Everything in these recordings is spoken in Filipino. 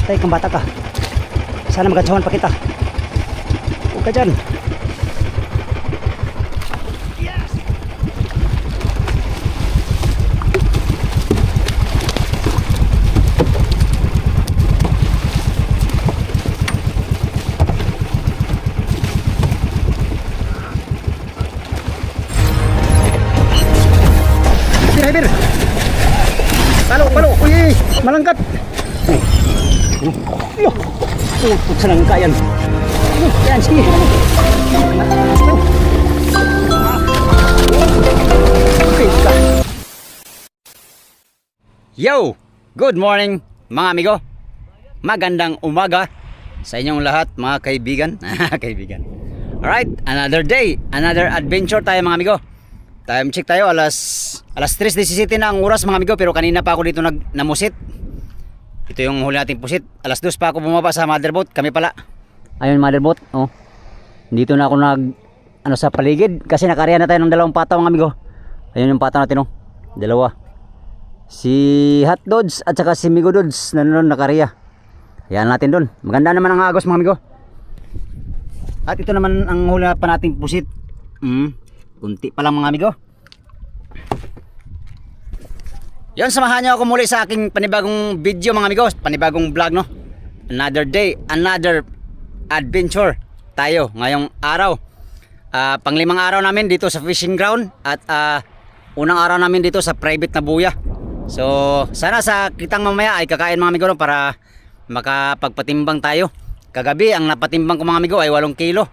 Patay kang bata ka. Sana magkatsawan pa kita. Huwag ka dyan. Driver. Palo. Uy, malangkat. Yo. Tutok sa langka yan. Yan, sige. Okay ka. Yo! Good morning mga amigo. Magandang umaga sa inyong lahat mga kaibigan. Kaibigan. Alright, another day, another adventure tayo mga amigo. Time check tayo, alas 3:17 na ang oras mga amigo. Pero kanina pa ako dito namusit. Ito yung huli nating pusit. Alas 2 pa ako bumaba sa motherboat. Kami pala. Ayun motherboat. Oh. Dito na ako sa paligid. Kasi nakariya na tayo ng dalawang pataw mga amigo. Ayun yung pataw natin oh. Dalawa. Si Hot Dods at saka si Migo Dods nanonood nakariya. Ayan natin doon. Maganda naman ang agos mga amigo. At ito naman ang huli pa nating pusit. Kunti pa lang mga amigo. Yan, samahan niyo ako muli sa aking panibagong video mga amigo. Panibagong vlog no. Another day, another adventure tayo ngayong araw. Panglimang araw namin dito sa fishing ground. At unang araw namin dito sa private na buya. So sana sa kitang mamaya ay kakain mga amigo no, para makapagpatimbang tayo. Kagabi ang napatimbang ko mga amigo ay 8 kilo.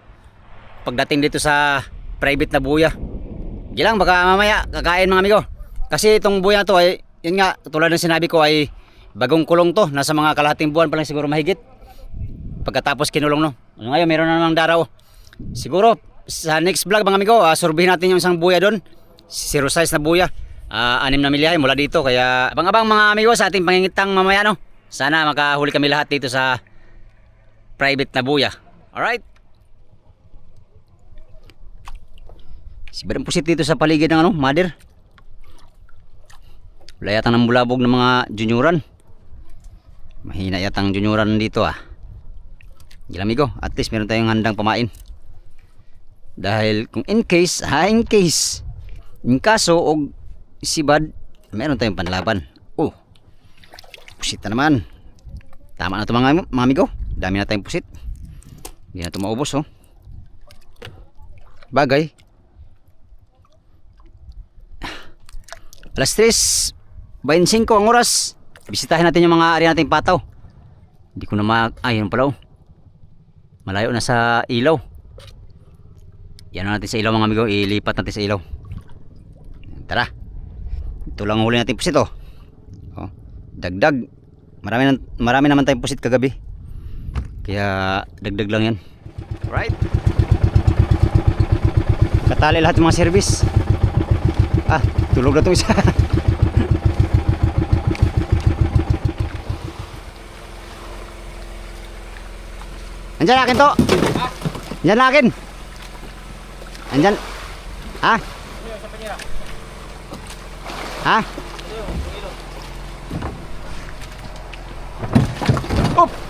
Pagdating dito sa private na buya. Gilang baka mamaya kakain mga amigo. Kasi itong buya na to ay, yun nga, tulad ng sinabi ko ay bagong kulong to. Nasa mga kalahating buwan pa lang siguro mahigit. Pagkatapos kinulong no. Ngayon meron na namang daraw. Siguro sa next vlog mga amigo, surbihin natin yung isang buya doon. Zero size na buya. 6 na milyahe mula dito. Kaya abang-abang mga amigo sa ating pangingitang mamaya no. Sana makahuli kami lahat dito sa private na buya. Alright. Si Badang pusit dito sa paligid ng mother. Wala yatang ng bulabog ng mga junioran. Mahina yatang junioran dito Gila amigo, at least meron tayong handang pamain. Dahil kung in case in kaso o si Bad, meron tayong panlaban. Pusit na naman. Tama na ito mga amigo. Dami na tayong pusit. Hindi na ito maubos Bagay. Alas 3:25 ang oras. Bisitahin natin yung mga area nating pataw. Hindi ko na ayun pala malayo na sa ilaw. Yan na natin sa ilaw mga amigo. Ilipat natin sa ilaw. Tara. Ito lang huli natin pusit dagdag. Marami naman tayong pusit kagabi. Kaya dagdag lang yan. Right. Katali lahat ng mga service. Tulog na itong isa. Andyan na akin to. Andyan na akin. Andyan.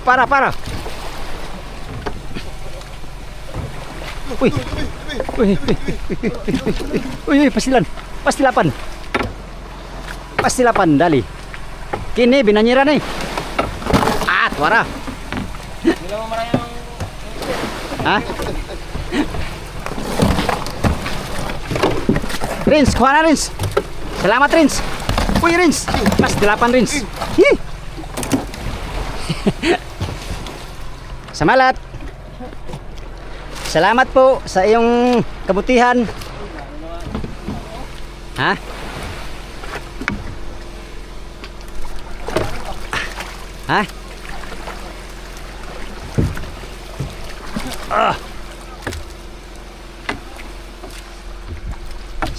Para. Uy, Pastilapan, dali. Kini binanyira na tuara. Rins, kuha na Rins. Salamat Rins. Uy Rins, pastilapan Rins. Samalat. Salamat po sa iyong kabutihan.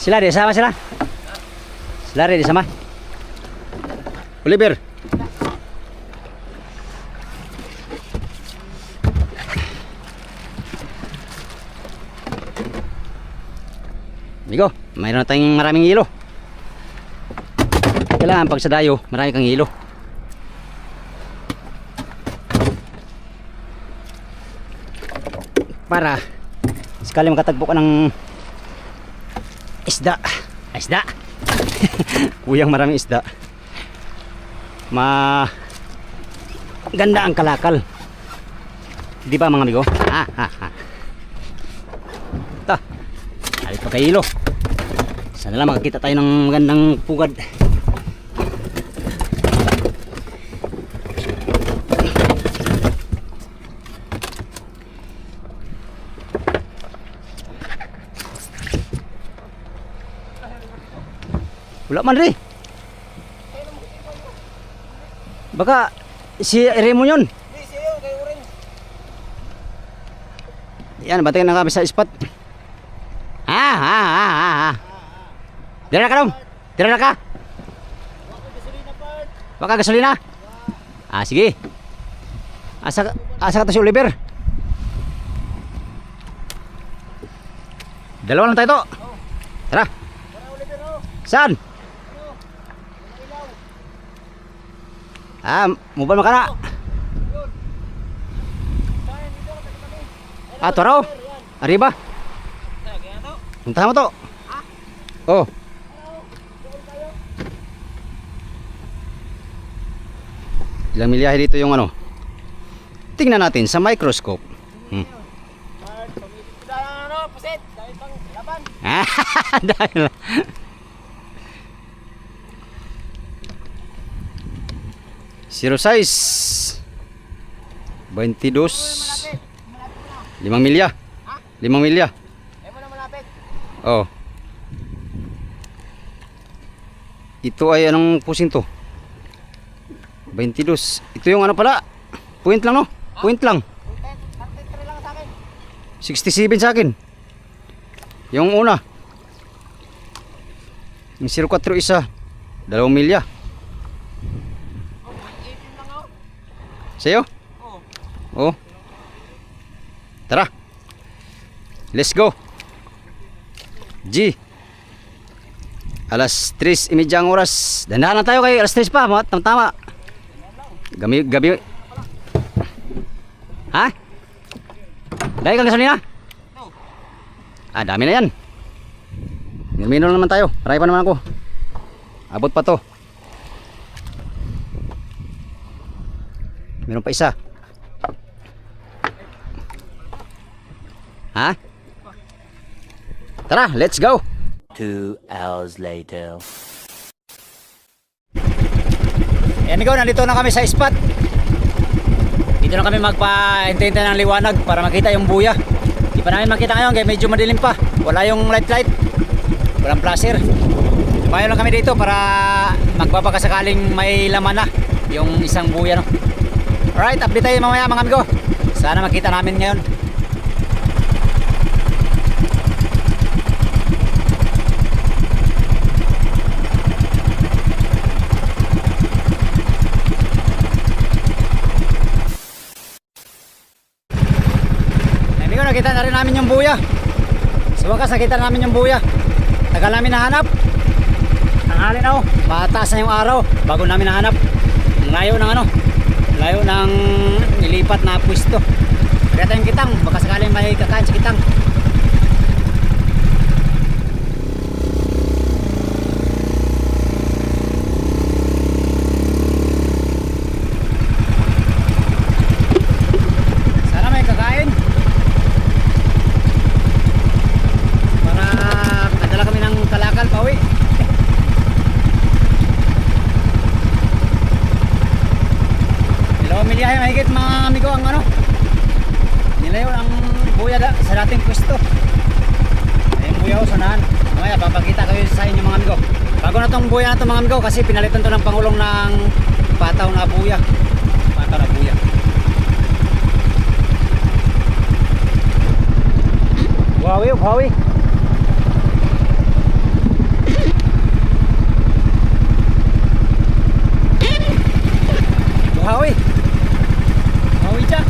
Sila di sama sila. Sila di sama. Oliver. Amigo, mayroon na tayong maraming hilo. Kailangan pag sa dayo, marami kang hilo. para sakali makatagpo ka ng isda. Isda. Kuyang maraming isda. Ganda ang kalakal. Di ba mga amigo? Ito. Alit pa kay ilo. Sana lang makakita tayo ng magandang pugad. Wala man rin. Baka si Remo yun. Yan, batiin na kami sa spot. Tira na ka dong. Tira na ka. Baka gasolina. Sige. Asa ka to si Oliver. Dalawa lang tayo to. Tara. Saan? Mobile makana. Ito raw. Arriba. Puntahan mo to. Oh. Ilang milyahe dito yung ano. Tingnan natin sa microscope. Dahil zero size 22 5 milya 5 milya. Oh. Ito ay anong pusing to? 22. Ito yung ano pala? Point lang no? Point lang. 67 sa akin. Yung una. Yung 04 isa. 2 milya. Sa'yo? Oh. Tara. Let's go. G. Alas 3:30 ang oras. Dandahan na tayo kay alas 3 pa. Tama. Gabi. Ha? Dahil kang gasolina? Dami na yan. Minum naman tayo. Marami pa naman ako. Abot pa to. Meron pa isa. Ha? Tara, let's go. 2 hours later. Yan ikaw, nandito na kami sa spot. Dito na kami magpa-hintay ng liwanag para makita yung buya. Di pa namin makita ngayon kaya medyo madilim pa. Wala yung light. Walang flasher. Tumayo lang kami dito para magbabakasakaling may laman na yung isang buya, no? Alright, update tayo mamaya mga amigo. Sana makita namin ngayon. Amigo, nakita na rin namin yung buya. Sa wakas nakita namin yung buya. Tagal namin nahanap. Tanghali na, oh. Mataas na yung araw bago namin nahanap. Layo ng nilipat na pwesto. Kaya tayong kitang, baka sakaling may kakain sa kitang. Sana may kakain para kadala kami ng kalakal pauwi. Miliyahe mahigit mga amigo ang ano nilayo ang buya sa dating pwesto. Ayun buya ko sanahan. Mamaya papakita kayo sa inyo mga amigo. Bago na tong buya na to mga amigo kasi pinalitan to ng Pangulong ng pataw na buya. Buhawi. Jack.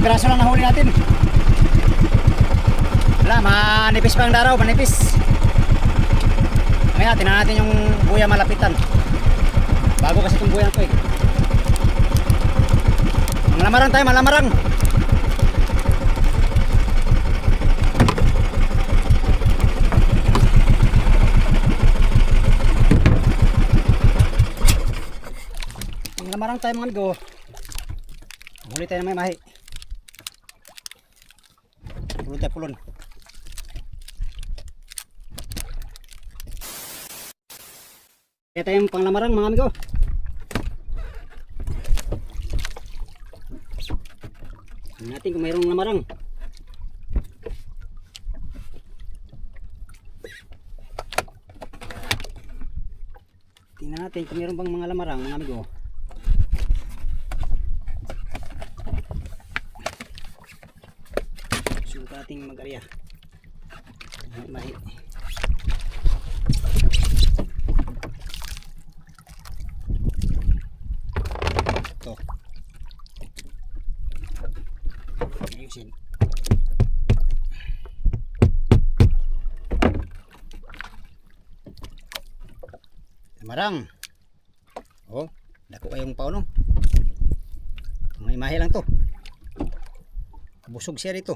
Ilang piraso lang nahuli natin. Wala, manipis pa ang daraw, manipis. Ngayon, tingnan natin yung buya malapitan. Bago kasi itong buya to eh. Malamarang tayo, malamarang. Malamarang tayo mga amigo. Huli tayo na may mahi. Pulon tayo, pulon. Kaya tayong panglamarang mga amigo. Tingnan natin kung mayroong lamarang. Tingnan natin kung mayroong bang mga lamarang mga amigo. Subukan natin mag-arya. Mahi. Ito. Ayusin. Lamarang. Oh, dako kayong pauno. May mahi lang to. Busog siya dito.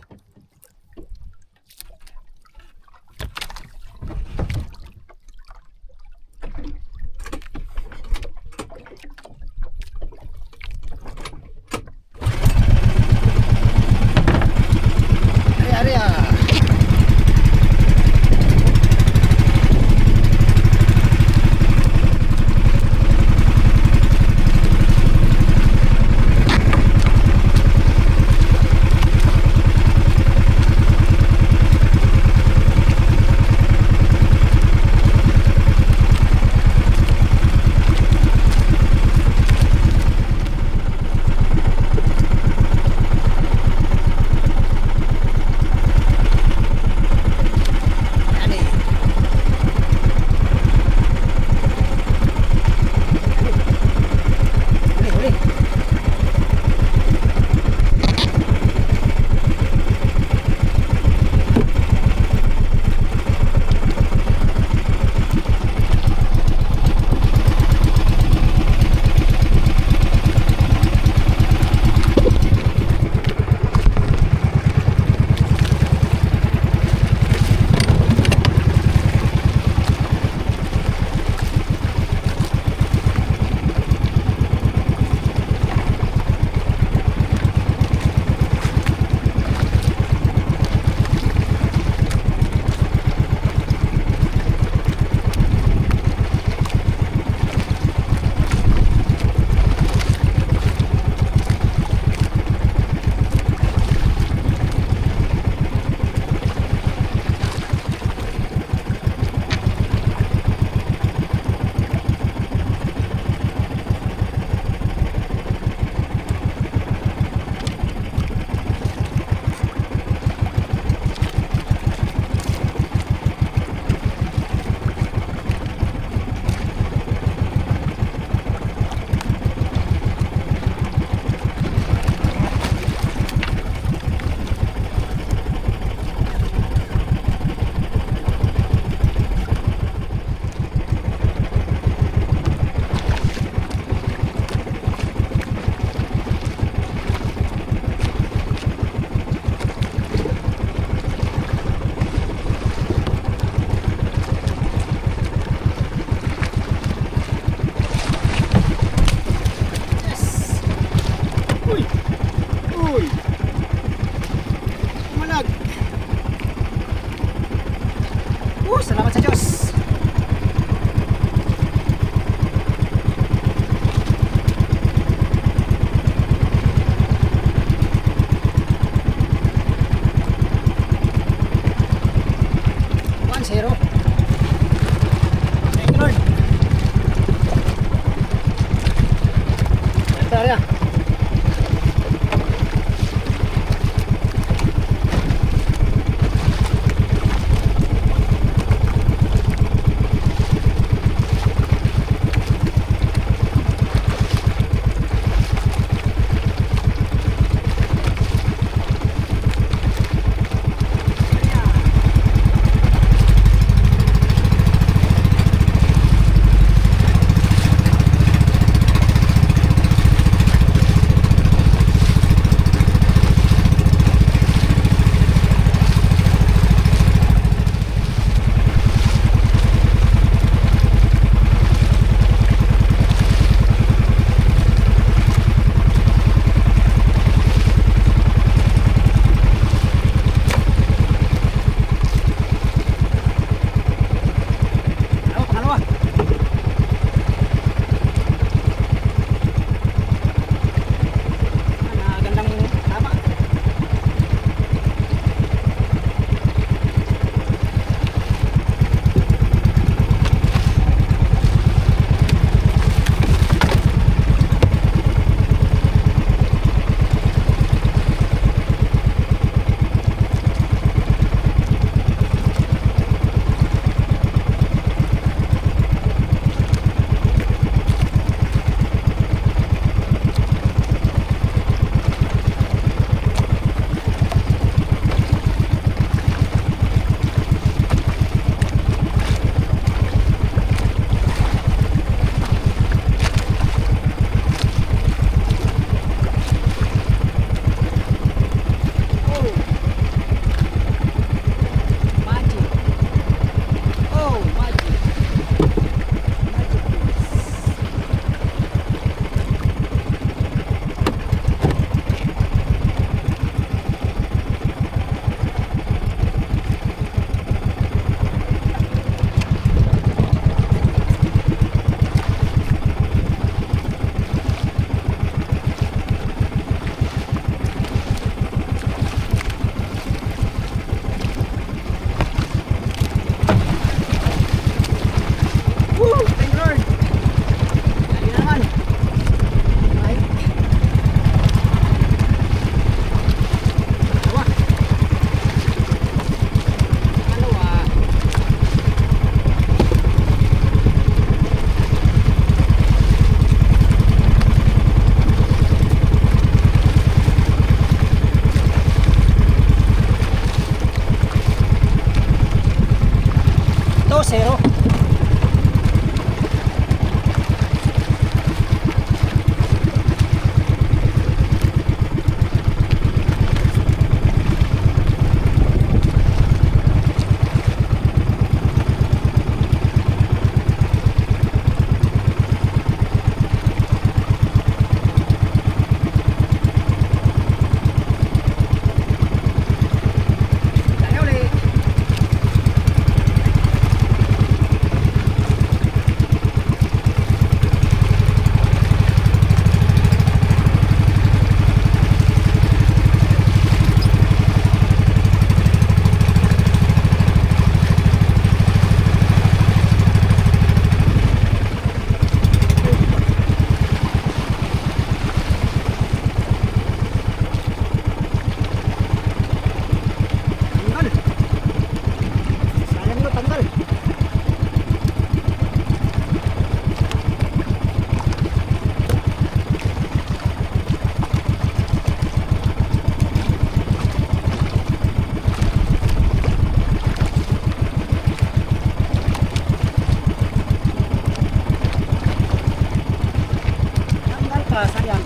pa, sayang.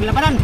Labanan.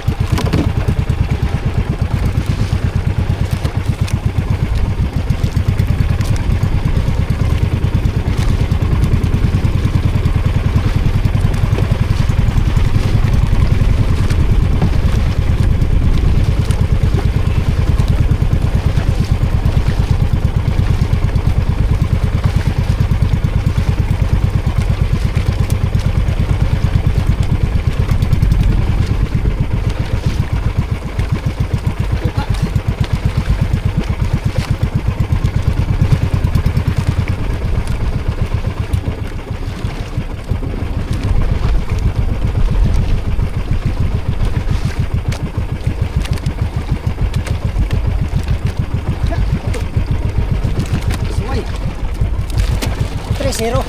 Zero.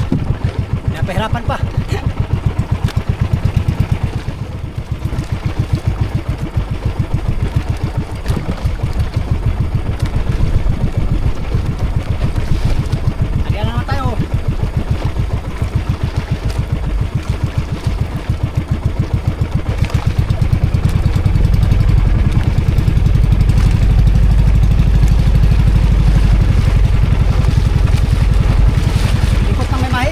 Napahirapan pa. Ayan na naman tayo. Ikot ng may mahi.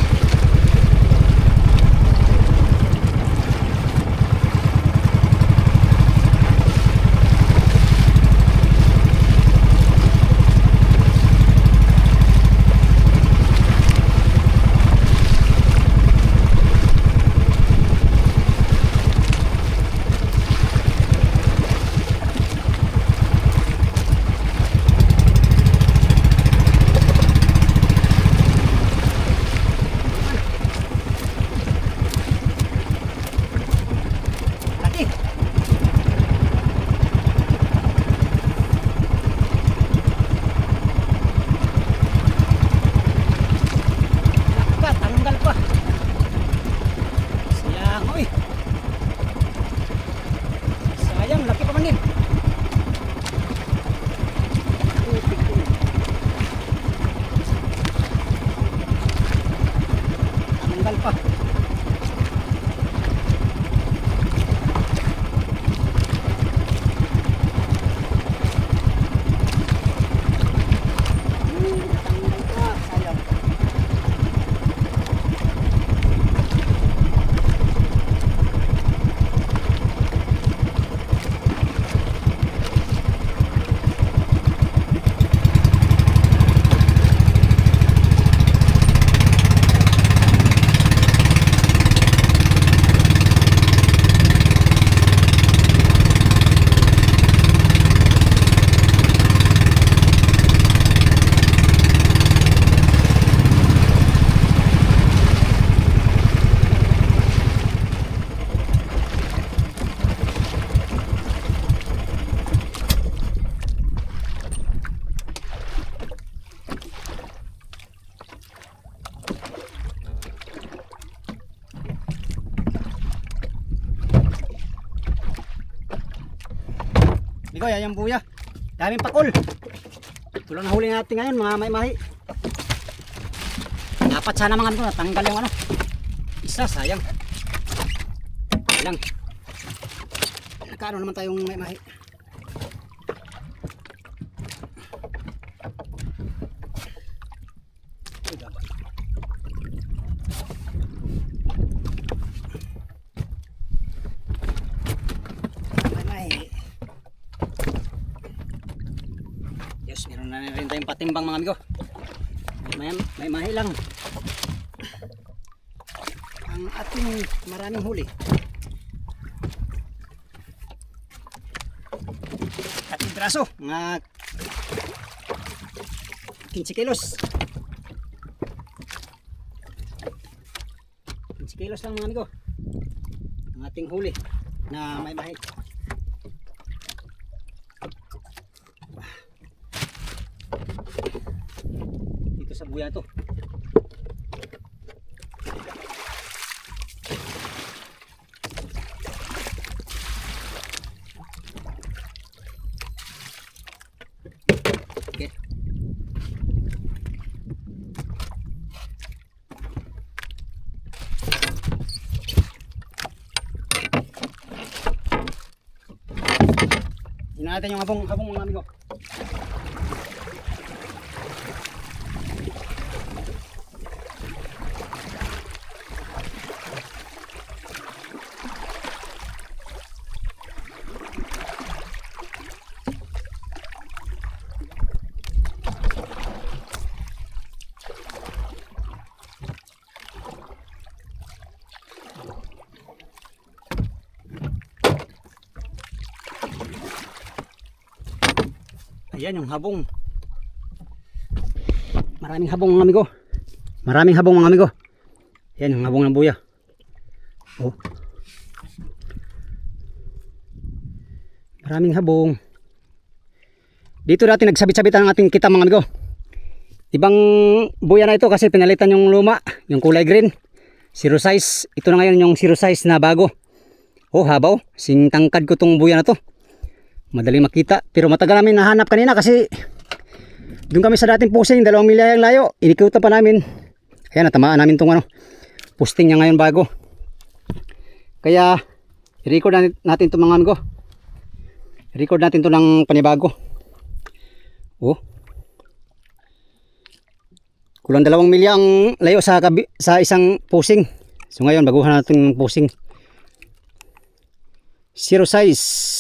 Ikaw, yan yung buya. Daming pakol. Ito lang nahuli natin ngayon, mga may-mahi. Dapat sana mga amigo, natanggal yung ano. Isa, sayang. Lang. Nakaano naman tayong may-mahi. Ay, dapat. May-mahi. Yes, meron na rin tayong patimbang mga amigo. May-mahi lang. Ang ating maraming huli. Ating braso, mga 15 kilos. 15 kilos lang mga amigo. Ang ating huli na may-mahi. Dito sa buya to. Okay. Tingnan natin yung habong mga amigo. Ayan yung habong. Maraming habong mga amigo. Maraming habong mga amigo. Ayan yung habong ng buya. Oh. Maraming habong. Dito dati nagsabit-sabitan ang ating kita mga amigo. Ibang buya na ito kasi pinalitan yung luma, yung kulay green. Zero size. Ito na ngayon yung zero size na bago. Oh, habaw. Sing tangkad ko tong buya na to. Madaling makita, pero matagal namin nahanap kanina kasi doon kami sa dating pusing, 2 milya yung layo. Inikutan pa namin. Ayan, natamaan namin tong ano, posting niya ngayon bago. Kaya i-record natin itong mga amigo. I-record natin ito ng panibago. Oh. Kulang 2 milya ang layo sa isang pusing. So ngayon baguhan natin ng pusing. Zero size.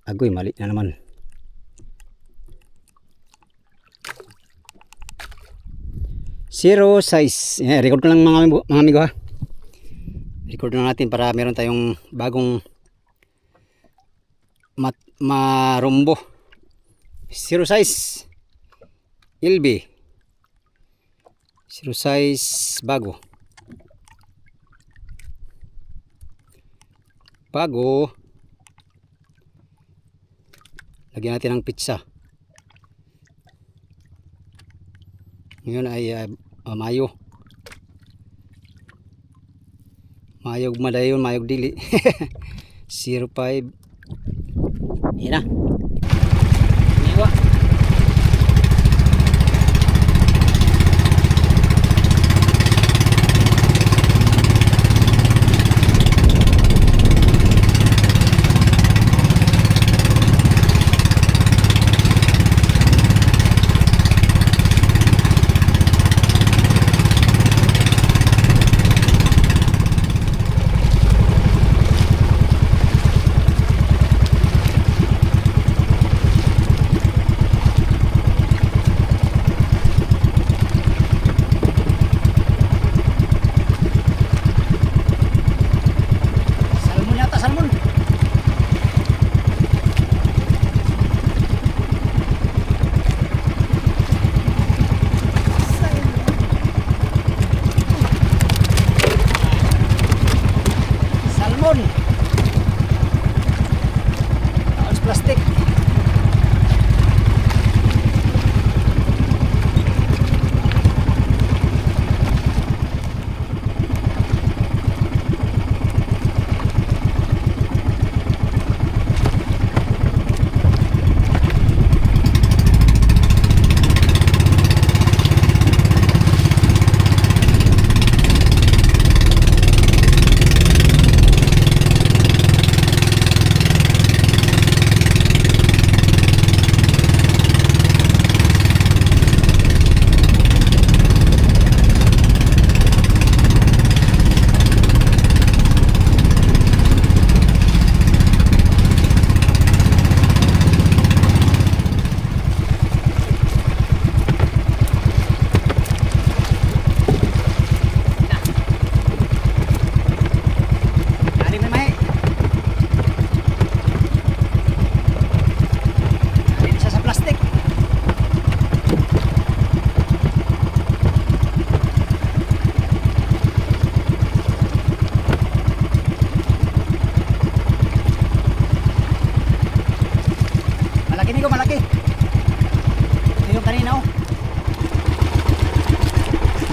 Agoy, mali na naman. Zero size. Yeah, record ko lang mga amigo ha. Record na natin para meron tayong bagong marumbo. Zero size. LB. Zero size bago. Bago. Lagyan natin ng pizza. Ngayon ay mayo. Mayog madayon, mayog dili. 05. Yan na. Iwa.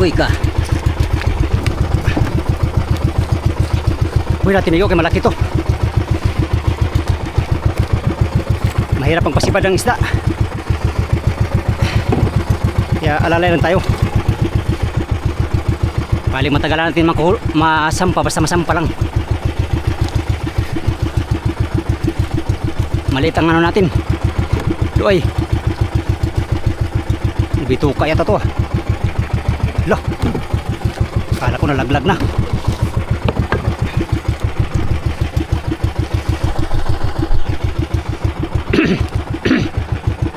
Uy ka. Uy natin iyo kay malaki to. Mahirap ang pasibad ng isda. Kaya alalay lang tayo. Paling matagalan natin masampa, basta masampa lang. Maliit ang ano natin. Doy. Bituka yata to. Lo. Kala ko nalaglag na.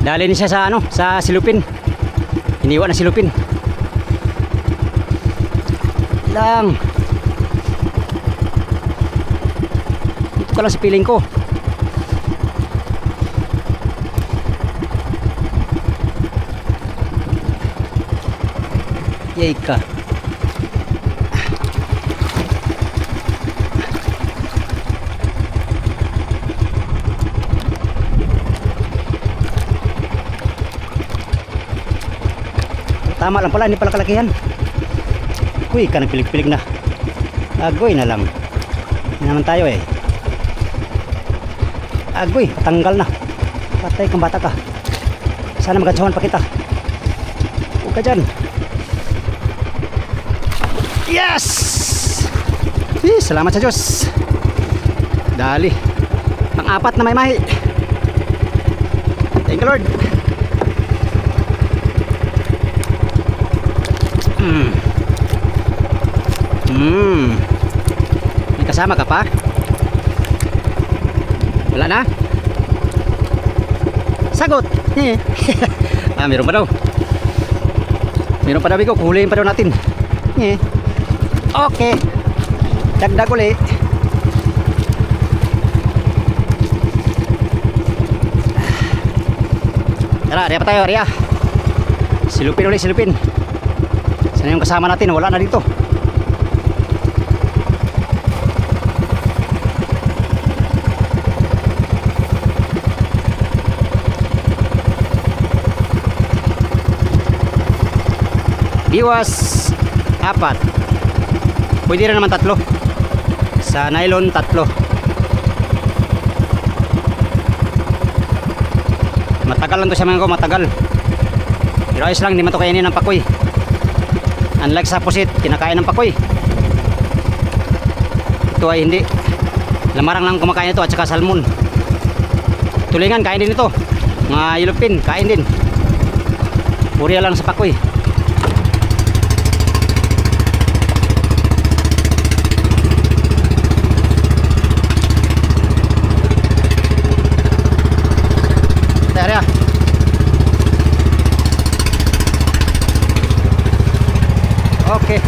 Dali niya sa ano, sa silupin. Iniwan na silupin. Lang. Ito ka lang sa piling ko. Yay ka. Tama lang pala, hindi pala kalakihan. Uy, ka nagpilig-pilig na. Agoy na lang. Hindi naman tayo eh. Agoy, patanggal na. Patay kang bata ka. Sana magansawan pa kita. Huwag ka dyan. Yes! Salamat sa Diyos. Dali. Pang-apat na may mahi. Thank you Lord. May kasama ka pa? Wala na? Sagot. Meron pa daw. Meron pa daw bigo. Kuhulihin pa daw natin. Okay. Dagdag ulit. Tara, reya pa tayo, reya. Silupin ulit, silupin. Sana yung kasama natin, wala na dito. Iwas 4. Pwede rin naman 3. Sa nylon 3. Matagal lang to siya mga ko, matagal. Pero ayos lang, hindi man to kainin ng pakoy. Unlike sa pusit, kinakain ng pakoy. Ito ay hindi. Lamarang lang kumakain ito at saka salmon. Tulingan, kain din ito. Mga yelupin, kain din. Puriya lang sa pakoy. Tara. Okay.